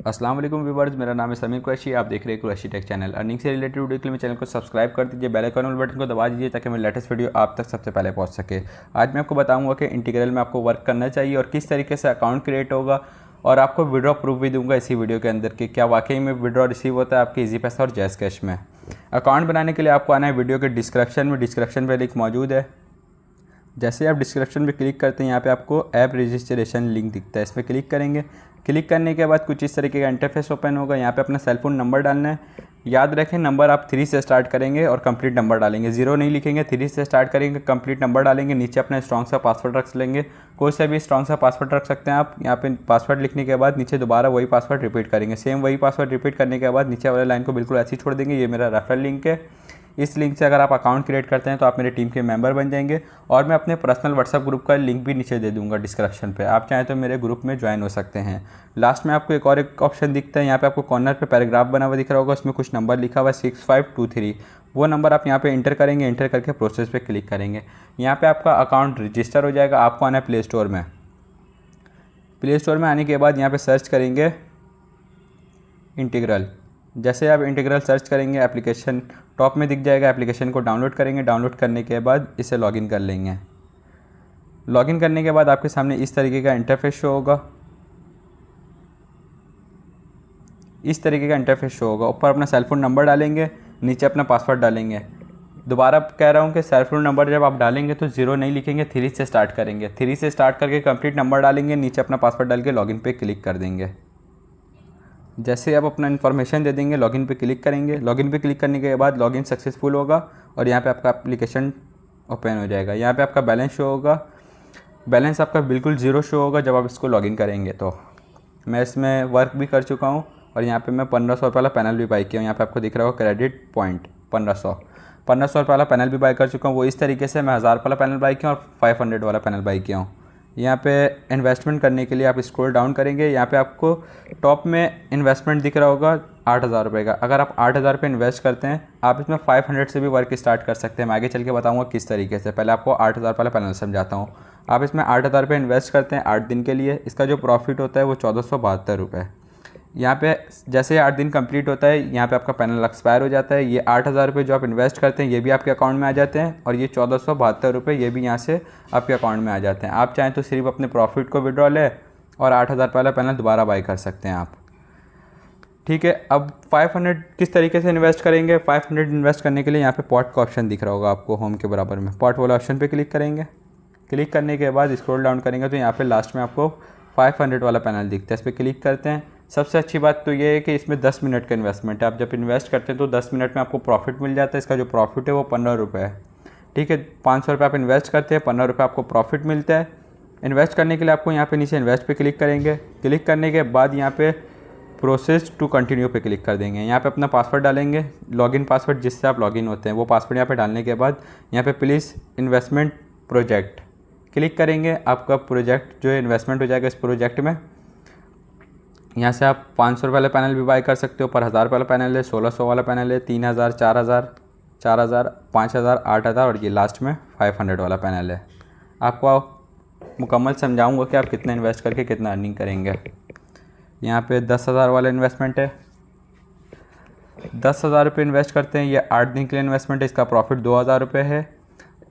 अस्सलाम वालेकुम व्यूअर्स, मेरा नाम है समीर कुरैशी। आप देख रहे हैं कुरैशी टेक चैनल। अर्निंग से रिलेटेड वीडियो के लिए चैनल को सब्सक्राइब कर दीजिए, बेल आइकन वाले बटन को दबा दीजिए ताकि मेरी लेटेस्ट वीडियो आप तक सबसे पहले पहुंच सके। आज मैं आपको बताऊंगा कि इंटीग्रल में आपको वर्क करना चाहिए और किस तरीके से अकाउंट क्रिएट होगा, और आपको विड्रॉ प्रूफ भी दूंगा इसी वीडियो के अंदर कि क्या वाकई में विड्रॉ रिसीव होता है आपके ईजी पैसा और जैज़ कैश में। अकाउंट बनाने के लिए आपको आना है वीडियो के डिस्क्रिप्शन पर लिंक मौजूद है। जैसे आप डिस्क्रिप्शन पे क्लिक करते हैं, यहाँ पे आपको ऐप रजिस्ट्रेशन लिंक दिखता है, इस पर क्लिक करेंगे। क्लिक करने के बाद कुछ इस तरीके का इंटरफेस ओपन होगा। यहाँ पे अपना सेल फोन नंबर डालना है। याद रखें, नंबर आप 3 से स्टार्ट करेंगे और कंप्लीट नंबर डालेंगे, 0 नहीं लिखेंगे। 3 से स्टार्ट करेंगे, कंप्लीट नंबर डालेंगे। नीचे अपना स्ट्रॉन्ग सा पासवर्ड रख लेंगे, कोई सा भी स्ट्रॉन्ग सा पासवर्ड रख सकते हैं आप। यहाँ पे पासवर्ड लिखने के बाद नीचे दोबारा वही पासवर्ड रिपीट करेंगे। सेम वही पासवर्ड रिपीट करने के बाद नीचे वाले लाइन को बिल्कुल ऐसे ही छोड़ देंगे। ये मेरा रेफरल लिंक है, इस लिंक से अगर आप अकाउंट क्रिएट करते हैं तो आप मेरे टीम के मेंबर बन जाएंगे। और मैं अपने पर्सनल व्हाट्सएप ग्रुप का लिंक भी नीचे दे दूंगा डिस्क्रिप्शन पे, आप चाहें तो मेरे ग्रुप में ज्वाइन हो सकते हैं। लास्ट में आपको एक ऑप्शन दिखता है, यहाँ पे आपको कॉर्नर पे पैराग्राफ बना हुआ दिख रहा होगा, उसमें कुछ नंबर लिखा हुआ है 6523। वो नंबर आप यहाँ पे इंटर करेंगे। इंटर करके प्रोसेस पे क्लिक करेंगे। यहाँ पे आपका अकाउंट रजिस्टर हो जाएगा। आपको आना है प्ले स्टोर में। प्ले स्टोर में आने के बाद यहाँ पर सर्च करेंगे इंटीग्रल। जैसे आप इंटीग्रल सर्च करेंगे, एप्लीकेशन टॉप में दिख जाएगा। एप्लीकेशन को डाउनलोड करेंगे। डाउनलोड करने के बाद इसे लॉगिन कर लेंगे। लॉगिन करने के बाद आपके सामने इस तरीके का इंटरफेस शो होगा। इस तरीके का इंटरफेस शो होगा। ऊपर अपना सेल फोन नंबर डालेंगे, नीचे अपना पासवर्ड डालेंगे। दोबारा कह रहा हूँ कि सेल फोन नंबर जब आप डालेंगे तो 0 नहीं लिखेंगे, 3 से स्टार्ट करेंगे। 3 से स्टार्ट करके कंप्लीट नंबर डालेंगे, नीचे अपना पासवर्ड डाल के लॉगिन पे क्लिक कर देंगे। जैसे आप अपना इन्फॉर्मेशन दे देंगे, लॉगिन पे क्लिक करेंगे। लॉगिन पे क्लिक करने के बाद लॉगिन सक्सेसफुल होगा और यहाँ पे आपका एप्लीकेशन ओपन हो जाएगा। यहाँ पे आपका बैलेंस शो होगा। बैलेंस आपका बिल्कुल 0 शो होगा जब आप इसको लॉगिन करेंगे। तो मैं इसमें वर्क भी कर चुका हूँ और यहाँ पे मैं 1500 रुपये वाला पैनल भी बाई किया हूँ। यहाँ पे आपको दिख रहा होगा क्रेडिट पॉइंट 1500 रुपये वाला पैनल भी बाई कर चुका हूँ। वो इस तरीके से मैं 1000 रुपये वाला पैनल बाई किया और 500 वाला पैनल बाई किया हूँ। यहाँ पे इन्वेस्टमेंट करने के लिए आप स्क्रॉल डाउन करेंगे। यहाँ पे आपको टॉप में इन्वेस्टमेंट दिख रहा होगा 8000 रुपये का। अगर आप 8000 रुपये इन्वेस्ट करते हैं, आप इसमें 500 से भी वर्क स्टार्ट कर सकते हैं। मैं आगे चल के बताऊँगा किस तरीके से। पहले आपको 8000 वाला पैनल समझाता हूँ। आप इसमें 8000 रुपये इन्वेस्ट करते हैं 8 दिन के लिए। इसका जो प्रॉफिट होता है वो 1472 रुपये। यहाँ पे जैसे 8 दिन कंप्लीट होता है, यहाँ पे आपका पैनल एक्सपायर हो जाता है। ये 8000 रुपये जो आप इन्वेस्ट करते हैं ये भी आपके अकाउंट में आ जाते हैं, और ये 1472 रुपये ये भी यहाँ से आपके अकाउंट में आ जाते हैं। आप चाहें तो सिर्फ अपने प्रॉफिट को विड्रॉ लें और 8000 वाला पैनल दोबारा बाई कर सकते हैं आप। ठीक है, अब 500 किस तरीके से इन्वेस्ट करेंगे। 500 इन्वेस्ट करने के लिए यहाँ पर पॉट का ऑप्शन दिख रहा होगा आपको होम के बराबर में। पॉट वाला ऑप्शन पर क्लिक करेंगे। क्लिक करने के बाद स्क्रॉल डाउन करेंगे तो यहाँ पर लास्ट में आपको 500 वाला पैनल दिखता है, इस पर क्लिक करते हैं। सबसे अच्छी बात तो ये है कि इसमें 10 मिनट का इन्वेस्टमेंट है। आप जब इन्वेस्ट करते हैं तो 10 मिनट में आपको प्रॉफिट मिल जाता है। इसका जो प्रॉफिट है वो 15 रुपये है। ठीक है, 500 रुपये आप इन्वेस्ट करते हैं, 15 रुपये आपको प्रॉफिट मिलता है। इन्वेस्ट करने के लिए आपको यहाँ पे नीचे इन्वेस्ट पे क्लिक करेंगे। क्लिक करने के बाद यहाँ पे प्रोसेस टू कंटिन्यू पे क्लिक कर देंगे। यहाँ पे अपना पासवर्ड डालेंगे, लॉगिन पासवर्ड जिससे आप लॉगिन होते हैं वो पासवर्ड यहाँ पे डालने के बाद यहाँ पे प्लीज़ इन्वेस्टमेंट प्रोजेक्ट क्लिक करेंगे। आपका प्रोजेक्ट जो है इन्वेस्टमेंट हो जाएगा इस प्रोजेक्ट में। यहाँ से आप 500 रुपये वाला पैनल भी बाई कर सकते हो। पर 1000 वाला पैनल है, 1600 वाला पैनल है, 3000, 4000, 5000, 8000 और ये लास्ट में 500 वाला पैनल है। आपको मुकम्मल समझाऊंगा कि आप कितना इन्वेस्ट करके कितना अर्निंग करेंगे। यहाँ पे 10,000 वाला इन्वेस्टमेंट है। 10,000 रुपये इन्वेस्ट करते हैं, ये 8 दिन के लिए इन्वेस्टमेंट है। इसका प्रॉफिट 2000 रुपये है।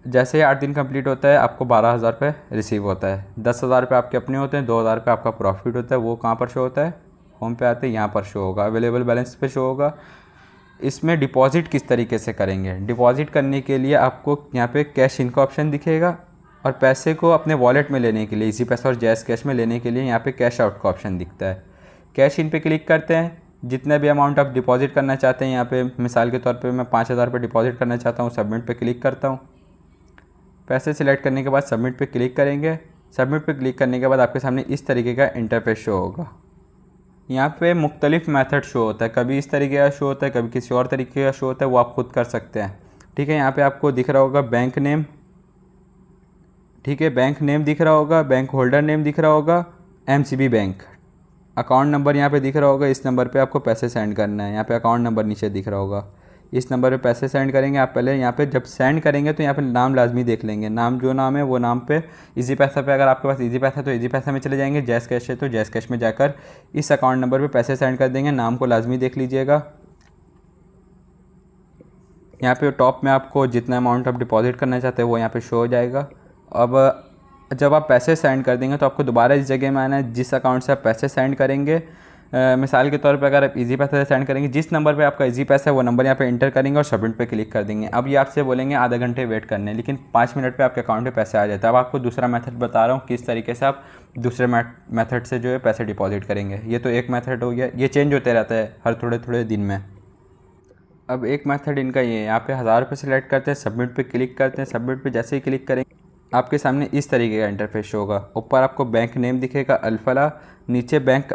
जैसे ही 8 दिन कंप्लीट होता है आपको 12,000 रुपये रिसीव होता है। 10,000 रुपये आपके अपने होते हैं, 2,000 रुपये आपका प्रॉफिट होता है। वो कहाँ पर शो होता है, होम पे आते हैं, यहाँ पर शो होगा, अवेलेबल बैलेंस पे शो होगा। इसमें डिपॉजिट किस तरीके से करेंगे। डिपॉजिट करने के लिए आपको यहाँ पे कैश इन का ऑप्शन दिखेगा, और पैसे को अपने वॉलेट में लेने के लिए ईजी पैसा और जैज़ कैश में लेने के लिए यहाँ पे कैश आउट का ऑप्शन दिखता है। कैश इन पे क्लिक करते हैं। जितना भी अमाउंट आप डिपॉजिट करना चाहते हैं, यहाँ पे मिसाल के तौर पे मैं 5000 रुपये डिपॉजिट करना चाहता हूँ, सबमिट पे क्लिक करता हूँ। पैसे सिलेक्ट करने के बाद सबमिट पे क्लिक करेंगे। सबमिट पे क्लिक करने के बाद आपके सामने इस तरीके का इंटरफेस शो होगा। यहाँ पे मुख्तलिफ मेथड शो होता है, कभी इस तरीके का शो होता है, कभी किसी और तरीके का शो होता है, वो आप खुद कर सकते हैं। ठीक है, यहाँ पे आपको दिख रहा होगा बैंक नेम। ठीक है, बैंक नेम दिख रहा होगा, बैंक होल्डर नेम दिख रहा होगा, MCB बैंक। अकाउंट नंबर यहाँ पे दिख रहा होगा, इस नंबर पे आपको पैसे सेंड करना है। यहाँ पे अकाउंट नंबर नीचे दिख रहा होगा। इस नंबर पे पैसे सेंड करेंगे। आप पहले यहाँ पे जब सेंड करेंगे तो यहाँ पे नाम लाजमी देख लेंगे, नाम जो नाम है वो नाम पे इजी पैसा पे, अगर आपके पास इजी पैसा तो इजी पैसा में चले जाएंगे, जैज़ कैश है तो जैज़ कैश में जाकर इस अकाउंट नंबर पे पैसे सेंड कर देंगे। नाम को लाजमी देख लीजिएगा। यहाँ पे टॉप में आपको जितना अमाउंट आप डिपॉजिट करना चाहते हैं वो यहाँ पे शो हो जाएगा। अब जब आप पैसे सेंड कर देंगे तो आपको दोबारा इस जगह में आना है जिस अकाउंट से आप पैसे सेंड करेंगे। मिसाल के तौर पे अगर आप इजी पैसा से सेंड करेंगे, जिस नंबर पे आपका इजी पैसा है वो नंबर यहाँ पे इंटर करेंगे और सबमिट पे क्लिक कर देंगे। अब ये आपसे बोलेंगे आधा घंटे वेट करने, लेकिन 5 मिनट पे आपके अकाउंट में पैसे आ जाते हैं। अब आपको दूसरा मेथड बता रहा हूँ किस तरीके से आप दूसरे मेथड से जो है पैसे डिपॉजिट करेंगे। ये तो एक मेथड हो गया, ये चेंज होते रहता है हर थोड़े थोड़े दिन में। अब एक मेथड इनका ये है, यहाँ पे 1000 रुपये सेलेक्ट करते हैं, सबमिट पे क्लिक करते हैं। सबमिट पे जैसे ही क्लिक करेंगे आपके सामने इस तरीके का इंटरफेस होगा। ऊपर आपको बैंक नेम दिखेगा अल-फलाह, नीचे बैंक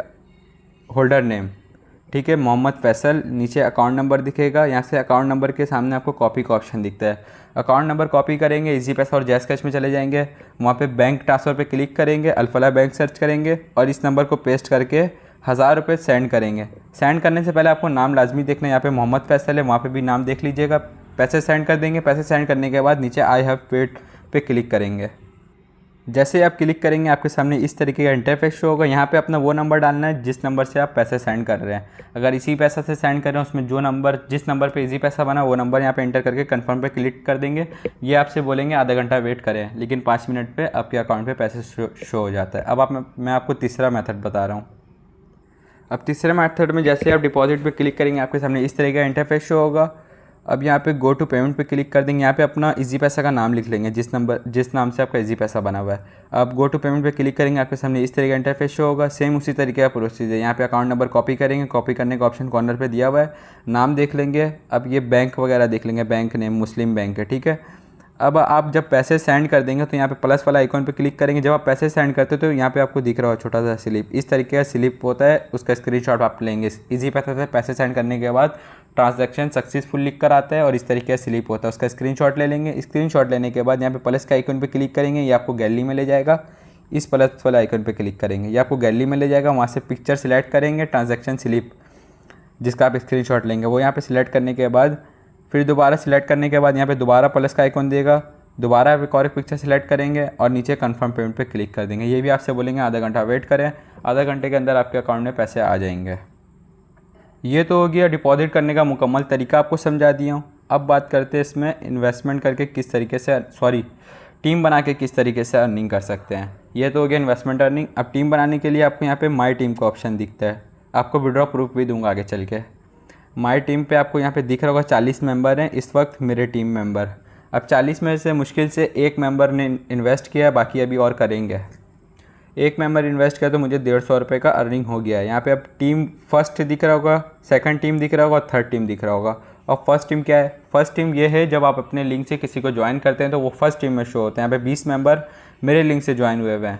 होल्डर नेम, ठीक है, मोहम्मद फैसल, नीचे अकाउंट नंबर दिखेगा। यहाँ से अकाउंट नंबर के सामने आपको कॉपी का ऑप्शन दिखता है। अकाउंट नंबर कॉपी करेंगे, इजी पैसा और जैज़ कैश में चले जाएंगे, वहाँ पे बैंक ट्रांसफ़र पे क्लिक करेंगे, अल-फलाह बैंक सर्च करेंगे और इस नंबर को पेस्ट करके 1000 रुपये सेंड करेंगे। सेंड करने से पहले आपको नाम लाजमी देखना है, यहाँ पे मोहम्मद फैसल है, वहाँ पे भी नाम देख लीजिएगा। पैसे सेंड कर देंगे। पैसे सेंड करने के बाद नीचे आई हैव पेड पे क्लिक करेंगे। जैसे ही आप क्लिक करेंगे आपके सामने इस तरीके का इंटरफेस शो होगा। यहाँ पे अपना वो नंबर डालना है जिस नंबर से आप पैसे सेंड कर रहे हैं। अगर इसी पैसा से सेंड कर रहे हैं उसमें जो नंबर जिस नंबर पे इजी पैसा बना वो नंबर यहाँ पे एंटर करके कंफर्म पे क्लिक कर देंगे। ये आपसे बोलेंगे आधा घंटा वेट करें, लेकिन 5 मिनट पे आपके अकाउंट पे पैसे शो हो जाता है। अब मैं आपको तीसरा मेथड बता रहा हूँ। अब तीसरे मेथड में जैसे आप डिपॉजिट पे क्लिक करेंगे आपके सामने इस तरह का इंटरफेस शो होगा। अब यहाँ पे गो टू पेमेंट पे क्लिक कर देंगे। यहाँ पे अपना इजी पैसा का नाम लिख लेंगे, जिस नाम से आपका इजी पैसा बना हुआ है। अब गो टू पेमेंट पे क्लिक करेंगे आपके सामने इस तरह का इंटरफेस शो होगा। सेम उसी तरीके का प्रोसीजर, यहाँ पे अकाउंट नंबर कॉपी करेंगे, कॉपी करने का ऑप्शन कॉर्नर पे दिया हुआ है, नाम देख लेंगे। अब ये बैंक वगैरह देख लेंगे, बैंक नेम मुस्लिम बैंक है, ठीक है। अब आप जब पैसे सेंड कर देंगे तो यहाँ पे प्लस वाला आइकॉन पे क्लिक करेंगे। जब आप पैसे सेंड करते हो तो यहाँ पे आपको दिख रहा हो छोटा सा स्लिप, इस तरीके का स्लिप होता है, उसका स्क्रीनशॉट आप लेंगे। इजी पैसा से पैसे सेंड करने के बाद ट्रांजैक्शन सक्सेसफुल लिख कर आता है और इस तरीके का स्लिप होता है, उसका स्क्रीनशॉट ले लेंगे। स्क्रीनशॉट लेने के बाद यहाँ पे प्लस के आइकन पे क्लिक करेंगे, ये आपको गैलरी में ले जाएगा। इस प्लस वाले आइकन पे क्लिक करेंगे, ये आपको गैलरी में ले जाएगा। वहाँ से पिक्चर सिलेक्ट करेंगे, ट्रांजैक्शन स्लिप जिसका आप स्क्रीनशॉट लेंगे वो यहाँ पे सिलेक्ट करने के बाद फिर दोबारा सिलेक्ट करने के बाद यहाँ पे दोबारा प्लस का आइकन देगा, दोबारा एक और पिक्चर सिलेक्ट करेंगे और नीचे कंफर्म पेमेंट पे क्लिक कर देंगे। ये भी आपसे बोलेंगे आधा घंटा वेट करें, आधा घंटे के अंदर आपके अकाउंट में पैसे आ जाएंगे। ये तो हो गया डिपॉजिट करने का मुकम्मल तरीका, आपको समझा दिया हूँ। अब बात करते हैं इसमें इन्वेस्टमेंट करके किस तरीके से टीम बना के किस तरीके से अर्निंग कर सकते हैं। ये तो हो गया इन्वेस्टमेंट अर्निंग। अब टीम बनाने के लिए आपको यहाँ पे माई टीम का ऑप्शन दिखता है, आपको विड्रॉ प्रूफ भी दूंगा आगे चल के। माई टीम पे आपको यहाँ पे दिख रहा होगा 40 मेंबर हैं इस वक्त मेरे टीम मेंबर। अब 40 में से मुश्किल से एक मेंबर ने इन्वेस्ट किया, बाकी अभी और करेंगे। एक मेंबर इन्वेस्ट किया तो मुझे 150 रुपये का अर्निंग हो गया है। यहाँ पे अब टीम फर्स्ट दिख रहा होगा, सेकंड टीम दिख रहा होगा और थर्ड टीम दिख रहा होगा। और फर्स्ट टीम क्या है? फर्स्ट टीम ये है जब आप अपने लिंक से किसी को ज्वाइन करते हैं तो वो फर्स्ट टीम में शो होते हैं। यहाँ पे 20 मेंबर मेरे लिंक से ज्वाइन हुए हैं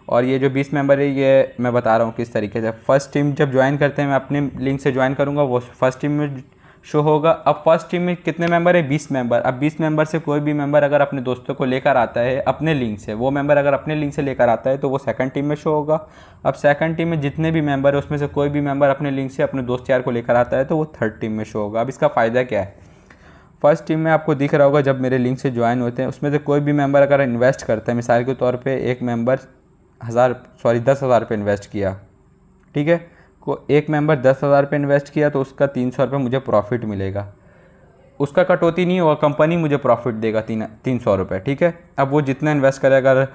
और ये जो 20 मेंबर है ये मैं बता रहा हूँ किस तरीके से। फर्स्ट टीम जब ज्वाइन करते हैं, मैं अपने लिंक से ज्वाइन करूँगा, वो फर्स्ट टीम में शो होगा। अब फर्स्ट टीम में कितने मेंबर है? 20 मेंबर। अब 20 मेंबर से कोई भी मेंबर अगर अपने दोस्तों को लेकर आता है अपने लिंक से, वो मेंबर अगर अपने लिंक से लेकर आता है तो वो सेकंड टीम में शो होगा। अब सेकंड टीम में जितने भी मेंबर है उसमें से कोई भी मेंबर अपने लिंक से अपने दोस्त यार को लेकर आता है तो वो थर्ड टीम में शो होगा। अब इसका फ़ायदा क्या है? फर्स्ट टीम में आपको दिख रहा होगा जब मेरे लिंक से ज्वाइन होते हैं उसमें से कोई भी मेंबर अगर इन्वेस्ट करता है, मिसाल के तौर पर एक मेंबर 10,000 रुपये इन्वेस्ट किया, ठीक है, एक मेंबर 10,000 रुपये इन्वेस्ट किया तो उसका 300 रुपये मुझे प्रॉफिट मिलेगा। उसका कटौती नहीं होगा, कंपनी मुझे प्रॉफिट देगा 300 रुपये, ठीक है। अब वो जितना इन्वेस्ट करे, अगर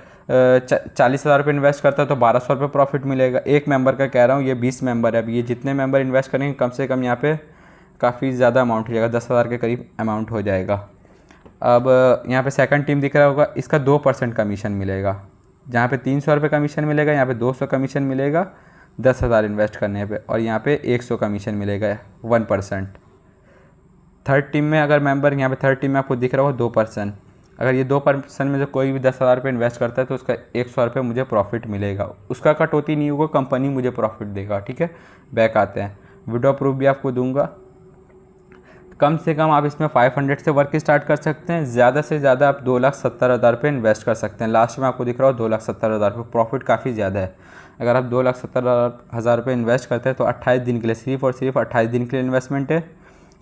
40,000 रुपये इन्वेस्ट करता है तो 1,200 रुपये प्रॉफिट मिलेगा। एक मेंबर का कह रहा हूँ, ये 20 मेंबर है। अब ये जितने मेंबर इन्वेस्ट करेंगे कम से कम यहाँ पे काफ़ी ज़्यादा अमाउंट हो जाएगा, 10,000 के करीब अमाउंट हो जाएगा। अब यहाँ पे सेकंड टीम दिख रहा होगा, इसका 2% कमीशन मिलेगा। जहाँ पे 300 रुपये कमीशन मिलेगा यहाँ पे 200 कमीशन मिलेगा 10,000 इन्वेस्ट करने पे, और यहाँ पे 100 कमीशन मिलेगा 1%। थर्ड टीम में अगर मेंबर, यहाँ पे थर्ड टीम में आपको दिख रहा हो 2%। अगर ये 2% में से कोई भी 10,000 रुपये इन्वेस्ट करता है तो उसका 100 रुपये मुझे प्रॉफिट मिलेगा। उसका कटौती नहीं होगा, कंपनी मुझे प्रॉफिट देगा, ठीक है। बैक आते हैं, विड्रॉ प्रूफ भी आपको दूंगा। कम से कम आप इसमें 500 से वर्क स्टार्ट कर सकते हैं, ज़्यादा से ज़्यादा आप 2,70,000 रुपये इन्वेस्ट कर सकते हैं। लास्ट में आपको दिख रहा हो 2,70,000 रुपये, प्रॉफिट काफ़ी ज़्यादा है। अगर आप 2,70,000 रुपये इन्वेस्ट करते हैं तो 28 दिन के लिए, सिर्फ और सिर्फ 28 दिन के लिए इन्वेस्टमेंट है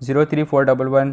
03411،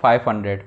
500،